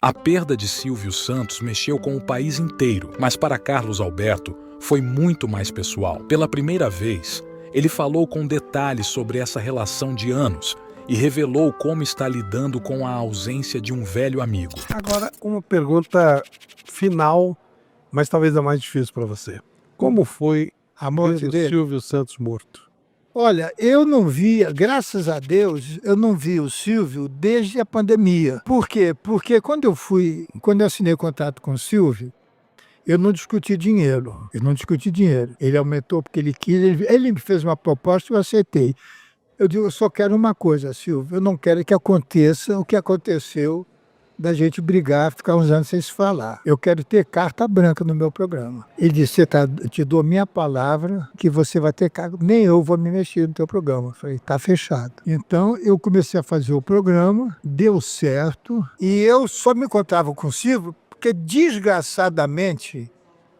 A perda de Silvio Santos mexeu com o país inteiro, mas para Carlos Alberto foi muito mais pessoal. Pela primeira vez, ele falou com detalhes sobre essa relação de anos e revelou como está lidando com a ausência de um velho amigo. Agora, uma pergunta final, mas talvez a mais difícil para você. Como foi a morte do Silvio Santos morto? Olha, eu não via, graças a Deus, eu não vi o Silvio desde a pandemia. Por quê? Porque quando eu assinei contrato com o Silvio, eu não discuti dinheiro. Ele aumentou porque ele quis, ele me fez uma proposta e eu aceitei. Eu digo, eu só quero uma coisa, Silvio, eu não quero que aconteça o que aconteceu da gente brigar, ficar uns anos sem se falar. Eu quero ter carta branca no meu programa. Ele disse, eu te dou minha palavra que você vai ter carta, nem eu vou me mexer no teu programa. Eu falei, tá fechado. Então eu comecei a fazer o programa, deu certo, e eu só me encontrava com o Silvio porque desgraçadamente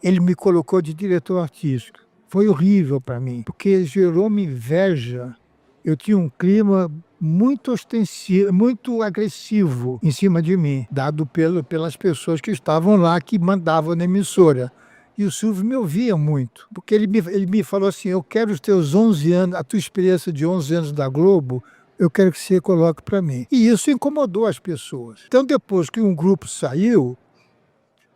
ele me colocou de diretor artístico. Foi horrível para mim, porque gerou-me inveja. Eu tinha um clima muito ostensivo, muito agressivo em cima de mim, dado pelas pessoas que estavam lá, que mandavam na emissora. E o Silvio me ouvia muito, porque ele me falou assim, eu quero os teus 11 anos, a tua experiência de 11 anos da Globo, eu quero que você coloque para mim. E isso incomodou as pessoas. Então, depois que um grupo saiu,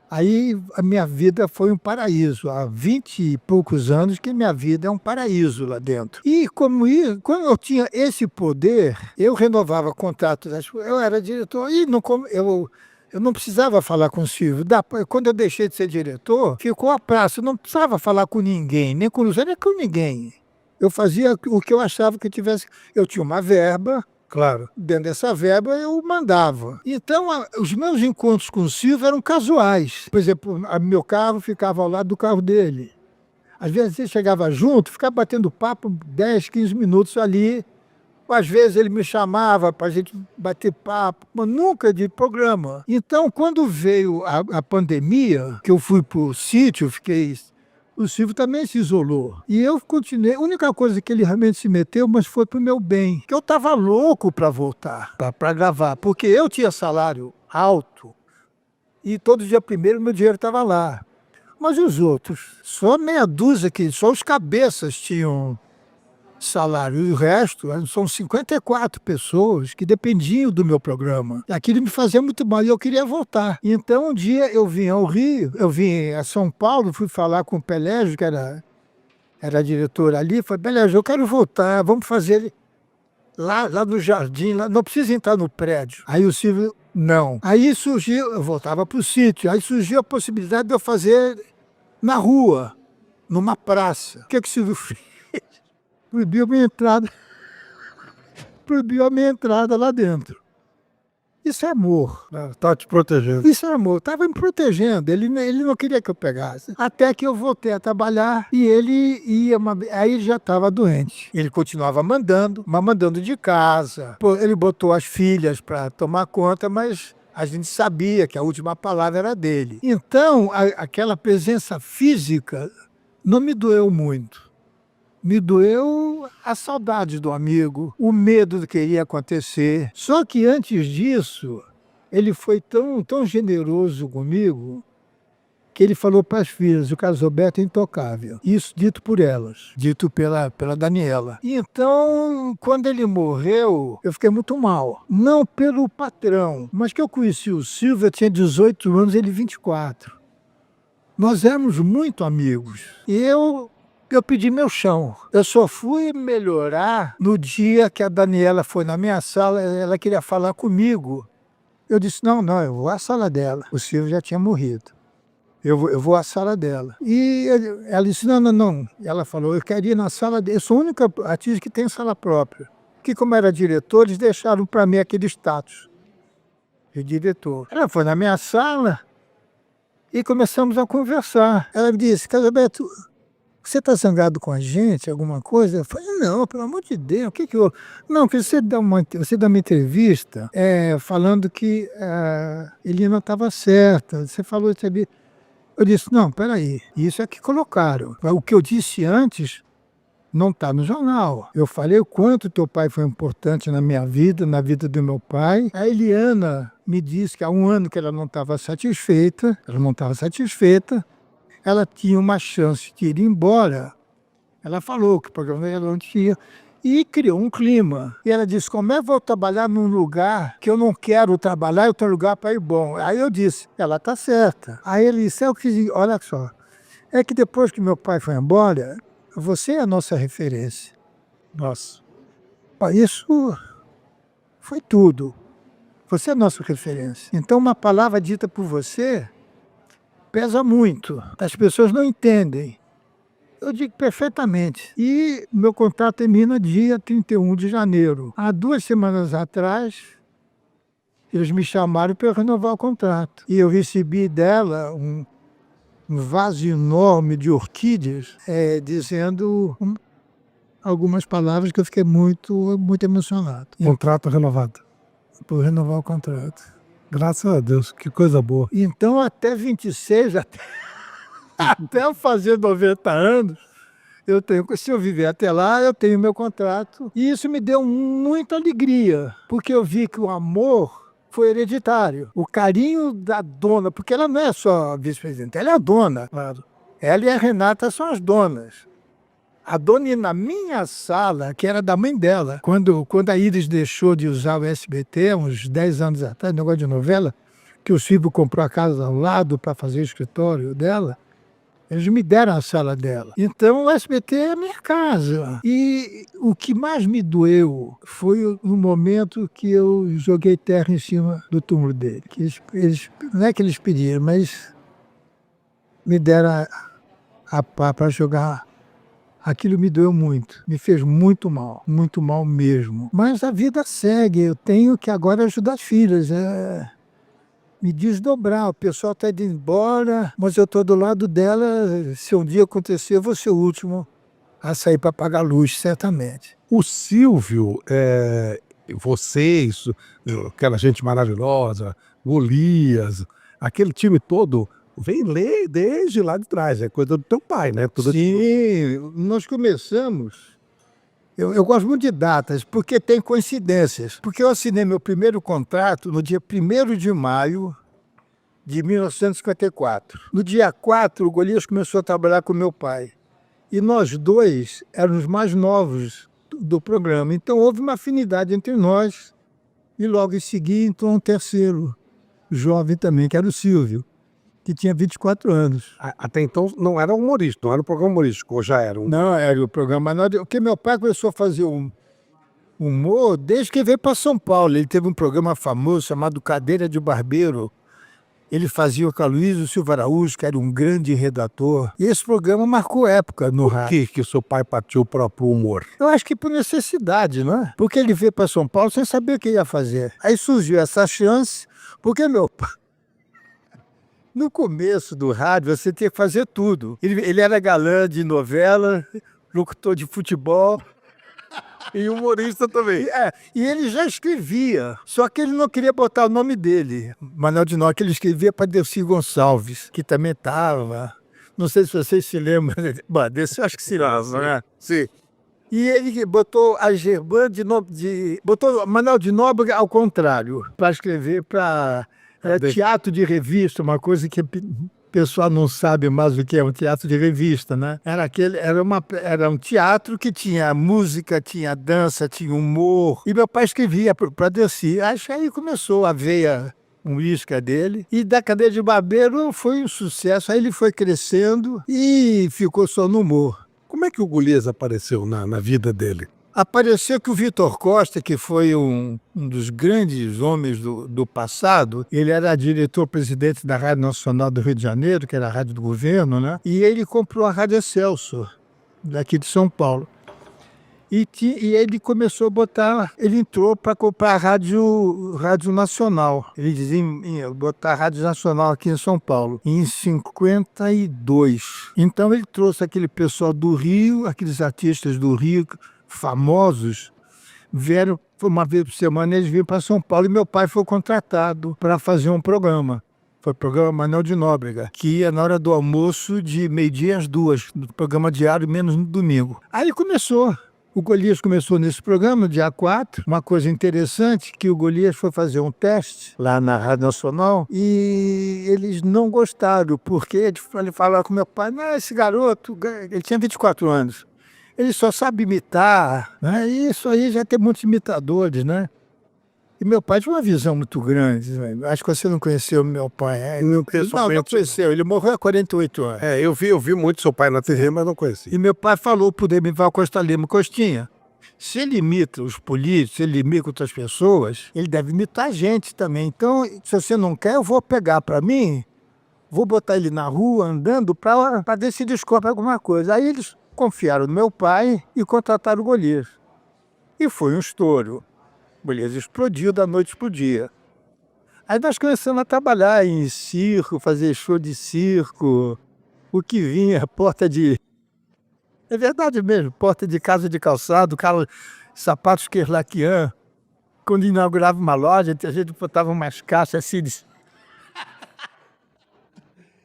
aí a minha vida foi um paraíso. Há 20 e poucos anos que minha vida é um paraíso lá dentro. E quando eu tinha esse poder, eu renovava contratos. Eu era diretor e eu não precisava falar com o Silvio. Quando eu deixei de ser diretor, ficou a praça. Eu não precisava falar com ninguém, nem com o Luciano, nem com ninguém. Eu fazia o que eu achava que tivesse. Eu tinha uma verba. Claro, dentro dessa verba eu mandava. Então, os meus encontros com o Silvio eram casuais. Por exemplo, meu carro ficava ao lado do carro dele. Às vezes ele chegava junto, ficava batendo papo 10, 15 minutos ali. Às vezes ele me chamava para a gente bater papo, mas nunca de programa. Então, quando veio a pandemia, que eu fui para o sítio, o Silvio também se isolou. E eu continuei. A única coisa que ele realmente se meteu, mas foi pro meu bem. Que eu estava louco para voltar, para gravar. Porque eu tinha salário alto e todo dia primeiro meu dinheiro estava lá. Mas os outros, só meia dúzia, só os cabeças tinham salário. E o resto, são 54 pessoas que dependiam do meu programa. Aquilo me fazia muito mal e eu queria voltar. Então um dia eu vim ao Rio, eu vim a São Paulo, fui falar com o Pelégio, que era diretor ali, falei, Pelégio, eu quero voltar, vamos fazer lá no jardim, lá, não precisa entrar no prédio. Aí o Silvio, não. Aí surgiu, eu voltava para o sítio, aí surgiu a possibilidade de eu fazer na rua, numa praça. O que o Silvio fez? Proibiu a minha entrada lá dentro. Isso é amor. Tá te protegendo. Isso é amor. Estava me protegendo. Ele não queria que eu pegasse. Até que eu voltei a trabalhar e ele ia. Aí já estava doente. Ele continuava mandando, mas mandando de casa. Ele botou as filhas para tomar conta, mas a gente sabia que a última palavra era dele. Então, aquela presença física não me doeu muito. Me doeu a saudade do amigo, o medo do que iria acontecer. Só que antes disso, ele foi tão generoso comigo que ele falou para as filhas, o Carlos Alberto é intocável. Isso dito por elas, dito pela Daniela. Então, quando ele morreu, eu fiquei muito mal. Não pelo patrão, mas que eu conheci o Silvio, eu tinha 18 anos, ele 24. Nós éramos muito amigos. E eu pedi meu chão. Eu só fui melhorar no dia que a Daniela foi na minha sala, ela queria falar comigo. Eu disse, não, eu vou à sala dela. O Silvio já tinha morrido. Eu vou à sala dela. E ela disse, não. Ela falou, eu quero ir na sala dela. Eu sou a única artista que tem sala própria. Que como era diretor, eles deixaram para mim aquele status de diretor. Ela foi na minha sala e começamos a conversar. Ela me disse, Carlos Alberto, você está zangado com a gente, alguma coisa? Eu falei, não, pelo amor de Deus, o que eu... Não, que você dá uma entrevista falando que ele não estava certa. Você falou isso ali. Eu disse, não, peraí, isso é que colocaram. O que eu disse antes Não está no jornal. Eu falei o quanto teu pai foi importante na minha vida, na vida do meu pai. A Eliana me disse que há um ano que ela não estava satisfeita, ela tinha uma chance de ir embora. Ela falou que o programa dela não tinha. E criou um clima. E ela disse, como é que eu vou trabalhar num lugar que eu não quero trabalhar, eu tenho lugar para ir bom. Aí eu disse, ela está certa. Aí ele disse, olha só, é que depois que meu pai foi embora, você é a nossa referência. Nossa. Isso foi tudo. Você é a nossa referência. Então uma palavra dita por você pesa muito. As pessoas não entendem. Eu digo perfeitamente. E meu contrato termina dia 31 de janeiro. Há 2 semanas atrás, eles me chamaram para renovar o contrato. E eu recebi dela um vaso enorme de orquídeas, dizendo algumas palavras que eu fiquei muito, muito emocionado. Contrato renovado. Por renovar o contrato. Graças a Deus, que coisa boa. Então, até 26, até eu fazer 90 anos, se eu viver até lá, eu tenho meu contrato. E isso me deu muita alegria, porque eu vi que o amor foi hereditário. O carinho da dona, porque ela não é só vice-presidente, ela é a dona. Claro. Ela e a Renata são as donas. A dona ia na minha sala, que era da mãe dela. Quando a Iris deixou de usar o SBT, uns 10 anos atrás, negócio de novela, que o Silvio comprou a casa ao lado para fazer o escritório dela, eles me deram a sala dela. Então o SBT é a minha casa. E o que mais me doeu foi no momento que eu joguei terra em cima do túmulo dele. Que eles, não é que eles pediram, mas me deram a pá para jogar. Aquilo me doeu muito, me fez muito mal mesmo. Mas a vida segue, eu tenho que agora ajudar as filhas. Me desdobrar, o pessoal está indo embora, mas eu estou do lado dela, se um dia acontecer, eu vou ser o último a sair para pagar luz, certamente. O Silvio, vocês, aquela gente maravilhosa, Golias, aquele time todo, vem ler desde lá de trás, é coisa do teu pai, né? Sim, nós começamos. Eu gosto muito de datas, porque tem coincidências. Porque eu assinei meu primeiro contrato no dia 1º de maio de 1954. No dia 4, o Golias começou a trabalhar com meu pai. E nós dois éramos mais novos do programa. Então houve uma afinidade entre nós. E logo em seguida entrou um terceiro jovem também, que era o Silvio, que tinha 24 anos. Até então não era humorista, não era um programa humorístico, ou já era? Não, era o programa. Porque meu pai começou a fazer humor desde que veio para São Paulo. Ele teve um programa famoso chamado Cadeira de Barbeiro. Ele fazia com a Luísa Silva Araújo, que era um grande redator. E esse programa marcou época no rádio. Por que o seu pai partiu para o humor? Eu acho que por necessidade, não é? Porque ele veio para São Paulo sem saber o que ia fazer. Aí surgiu essa chance, porque meu pai... No começo do rádio, você tinha que fazer tudo. Ele era galã de novela, locutor de futebol. E humorista também. E ele já escrevia, só que ele não queria botar o nome dele. Manuel de Nóbrega, ele escrevia para Delcy Gonçalves, que também estava. Não sei se vocês se lembram. Bom, Delcy, acho que se lembra, né? Sim. E ele botou a Germã botou Manuel de Nóbrega ao contrário, para escrever para... teatro de revista, uma coisa que o pessoal não sabe mais o que é um teatro de revista, né? Era um teatro que tinha música, tinha dança, tinha humor. E meu pai escrevia para Delcy. Acho que aí começou a veia humorística dele. E da Cadeira de Barbeiro foi um sucesso. Aí ele foi crescendo e ficou só no humor. Como é que o Golias apareceu na vida dele? Apareceu que o Vitor Costa, que foi um dos grandes homens do passado, ele era diretor-presidente da Rádio Nacional do Rio de Janeiro, que era a rádio do governo, né? E ele comprou a Rádio Excelsior, daqui de São Paulo. E ele começou a ele entrou para comprar a Rádio Nacional. Ele dizia botar a Rádio Nacional aqui em São Paulo, em 52. Então ele trouxe aquele pessoal do Rio, aqueles artistas do Rio, famosos, vieram uma vez por semana, eles vinham para São Paulo e meu pai foi contratado para fazer um programa. Foi o programa Manuel de Nóbrega, que ia na hora do almoço de meio-dia às 2, no programa diário, menos no domingo. Aí começou. O Golias começou nesse programa, dia 4. Uma coisa interessante, que o Golias foi fazer um teste lá na Rádio Nacional e eles não gostaram, porque ele falava com meu pai, não, esse garoto, ele tinha 24 anos, ele só sabe imitar, né? Isso aí já tem muitos imitadores, né? E meu pai tinha uma visão muito grande. Né? Acho que você não conheceu meu pai. Não conheceu. Ele morreu há 48 anos. Eu vi muito seu pai na TV, mas não conheci. E meu pai falou para o Demival Costa Lima, Costinha, se ele imita os políticos, se ele imita outras pessoas, ele deve imitar a gente também. Então, se você não quer, eu vou pegar para mim, vou botar ele na rua andando para ver se descobre alguma coisa. Aí eles confiaram no meu pai e contrataram o Golias. E foi um estouro. O Golias explodiu da noite pro dia. Aí nós começamos a trabalhar em circo, fazer show de circo, o que vinha, porta de... É verdade mesmo, porta de casa de calçado, sapatos Kerlakian. Quando inaugurava uma loja, a gente botava umas caixas assim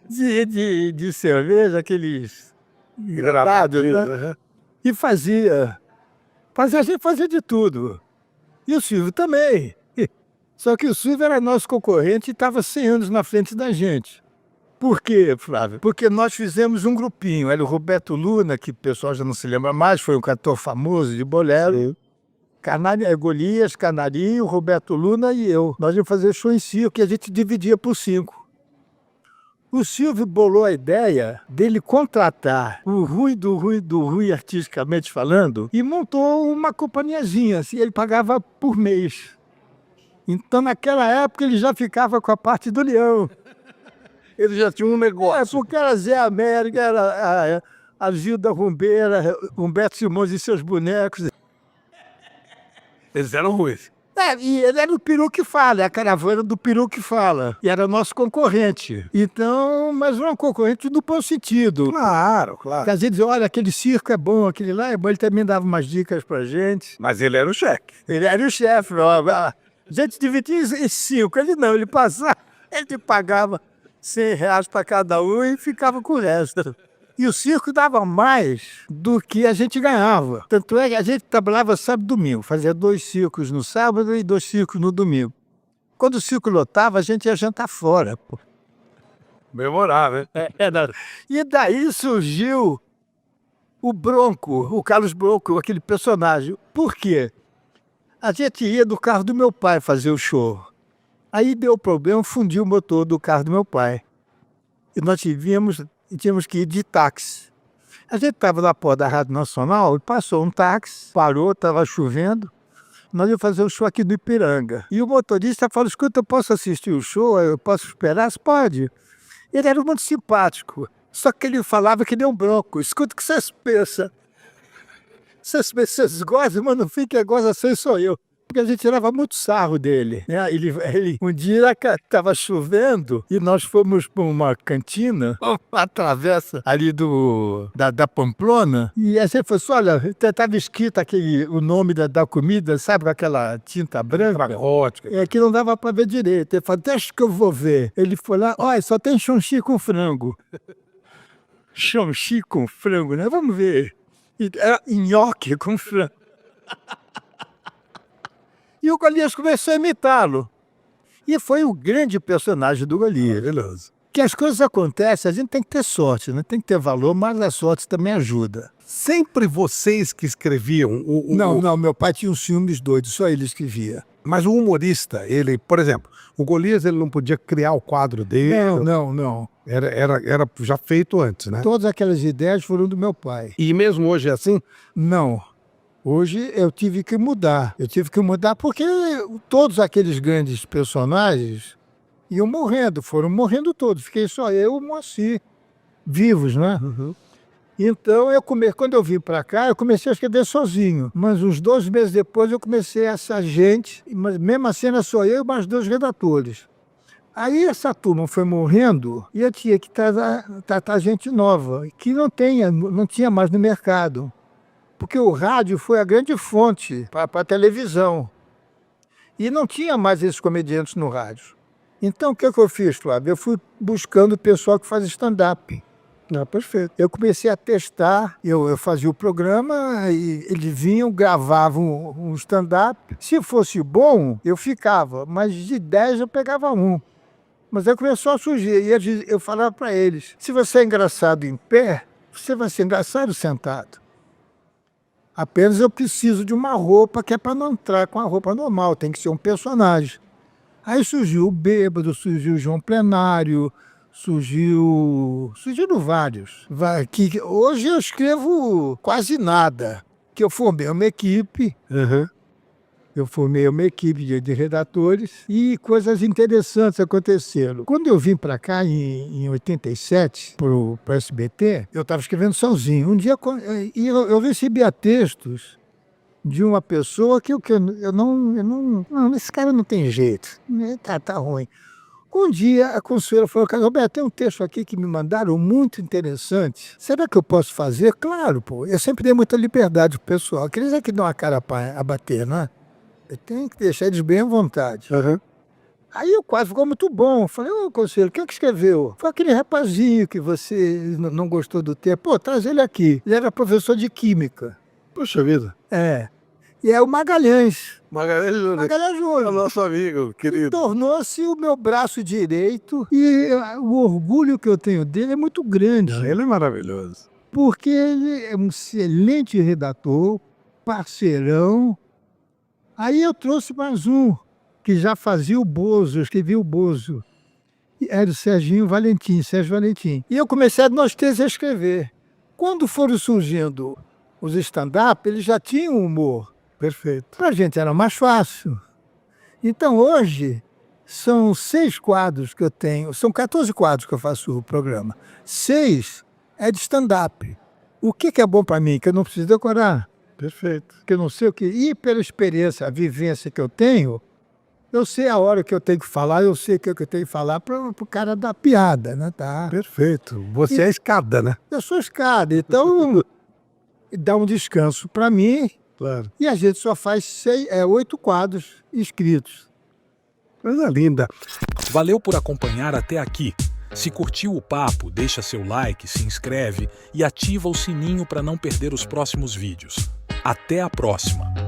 de cerveja, aqueles gravados, né? E a gente fazia de tudo. E o Silvio também. Só que o Silvio era nosso concorrente e estava 100 anos na frente da gente. Por quê, Flávio? Porque nós fizemos um grupinho. Era o Roberto Luna, que o pessoal já não se lembra mais, foi um cantor famoso de bolero. Golias, Canarinho, Roberto Luna e eu. Nós íamos fazer show em circo e a gente dividia por 5. O Silvio bolou a ideia dele contratar o ruim do ruim artisticamente falando e montou uma companhiazinha, assim, ele pagava por mês. Então naquela época ele já ficava com a parte do leão. Ele já tinha um negócio. Porque era Zé América, era a Gilda Rumbeira, Humberto Simões e seus bonecos. Eles eram ruins. E ele era o Peru que Fala, a caravana do Peru que Fala. E era nosso concorrente. Então, mas não um concorrente no bom sentido. Claro. Quer dizer, olha, aquele circo é bom, aquele lá é bom. Ele também dava umas dicas pra gente. Mas ele era o chefe. Ele era o chefe. A gente dividia esse circo. Ele não, ele pagava R$100 para cada um e ficava com o resto. E o circo dava mais do que a gente ganhava. Tanto é que a gente trabalhava sábado e domingo. Fazia 2 circos no sábado e 2 circos no domingo. Quando o circo lotava, a gente ia jantar fora. Pô. Memorável, né? E daí surgiu o Bronco, o Carlos Bronco, aquele personagem. Por quê? A gente ia do carro do meu pai fazer o show. Aí deu problema, fundiu o motor do carro do meu pai. E nós tínhamos que ir de táxi. A gente estava na porta da Rádio Nacional e passou um táxi, parou, estava chovendo. Nós íamos fazer o show aqui do Ipiranga. E o motorista falou, escuta, eu posso assistir o show? Eu posso esperar? Você pode. Ele era muito simpático. Só que ele falava que nem um bronco. Escuta o que vocês pensam. Vocês gostam, mas no fim quem gosta sou eu. Porque a gente tirava muito sarro dele. Né? Um dia estava chovendo e nós fomos para uma cantina, uma travessa ali da Pamplona, e a gente falou assim, olha, estava escrito o nome da comida, sabe, com aquela tinta branca? Ótica. Que não dava para ver direito. Ele falou, deixa que eu vou ver. Ele foi lá, olha, só tem chonchi com frango. Chonchi com frango, né? Vamos ver. Era nhoque com frango. E o Golias começou a imitá-lo. E foi o grande personagem do Golias. Maravilhoso. Que as coisas acontecem, a gente tem que ter sorte, né? Tem que ter valor, mas a sorte também ajuda. Sempre vocês que escreviam? Não, meu pai tinha uns ciúmes doidos, só ele escrevia. Mas o humorista, ele, por exemplo, o Golias ele não podia criar o quadro dele? Não. Era já feito antes, né? Todas aquelas ideias foram do meu pai. E mesmo hoje é assim? Não. Hoje eu tive que mudar. Porque todos aqueles grandes personagens iam morrendo, foram morrendo todos. Fiquei só eu e o Moacir, vivos, né? Uhum. Então, quando eu vim para cá, eu comecei a escrever sozinho. Mas uns 2 meses depois eu comecei essa gente, mas mesmo assim era só eu e mais 2 redatores. Aí essa turma foi morrendo e eu tinha que tratar gente nova, que não tinha mais no mercado. Porque o rádio foi a grande fonte para a televisão. E não tinha mais esses comediantes no rádio. Então, o que eu fiz, Flávio? Eu fui buscando o pessoal que faz stand-up. Perfeito. Eu comecei a testar, eu fazia o programa e eles vinham, gravavam um stand-up. Se fosse bom, eu ficava, mas de 10 eu pegava um. Mas aí começou a surgir, e eu falava para eles, se você é engraçado em pé, você vai ser engraçado sentado. Apenas eu preciso de uma roupa que é para não entrar com a roupa normal, tem que ser um personagem. Aí surgiu o Bêbado, surgiu o João Plenário, surgiram vários. Que hoje eu escrevo quase nada, que eu formei uma equipe, de redatores e coisas interessantes aconteceram. Quando eu vim para cá em 87, para o SBT, eu estava escrevendo sozinho. Um dia eu recebia textos de uma pessoa que eu não, esse cara não tem jeito, tá ruim. Um dia a Consuelo falou, Roberto, tem um texto aqui que me mandaram muito interessante. Será que eu posso fazer? Claro, pô. Eu sempre dei muita liberdade pro pessoal. Aqueles é que dão a cara a bater, né? Eu tenho que deixar eles bem à vontade. Aí o quadro ficou muito bom. Eu falei, ô Conselho, quem é que escreveu? Foi aquele rapazinho que você não gostou do texto. Pô, traz ele aqui. Ele era professor de química. Puxa vida. E é o Magalhães. Magalhães Júnior. É o nosso amigo, querido. Tornou-se o meu braço direito e o orgulho que eu tenho dele é muito grande. Ele é maravilhoso. Porque ele é um excelente redator, parceirão. Aí eu trouxe mais um, que já fazia o Bozo, eu escrevi o Bozo. Era o Sérgio Valentim. E eu comecei nós três a escrever. Quando foram surgindo os stand-up, eles já tinham humor. Perfeito. Pra gente era mais fácil. Então hoje são 6 quadros que eu tenho, são 14 quadros que eu faço o programa. 6 é de stand-up. O que é bom para mim? Que eu não preciso decorar. Perfeito. Que eu não sei o que. E pela experiência, a vivência que eu tenho, eu sei a hora que eu tenho que falar, eu sei o que eu tenho que falar para o cara dar piada, né? Tá? Perfeito. Você é escada, né? Eu sou escada, então dá um descanso para mim. Claro. E a gente só faz 8 quadros escritos. Coisa linda. Valeu por acompanhar até aqui. Se curtiu o papo, deixa seu like, se inscreve e ativa o sininho para não perder os próximos vídeos. Até a próxima!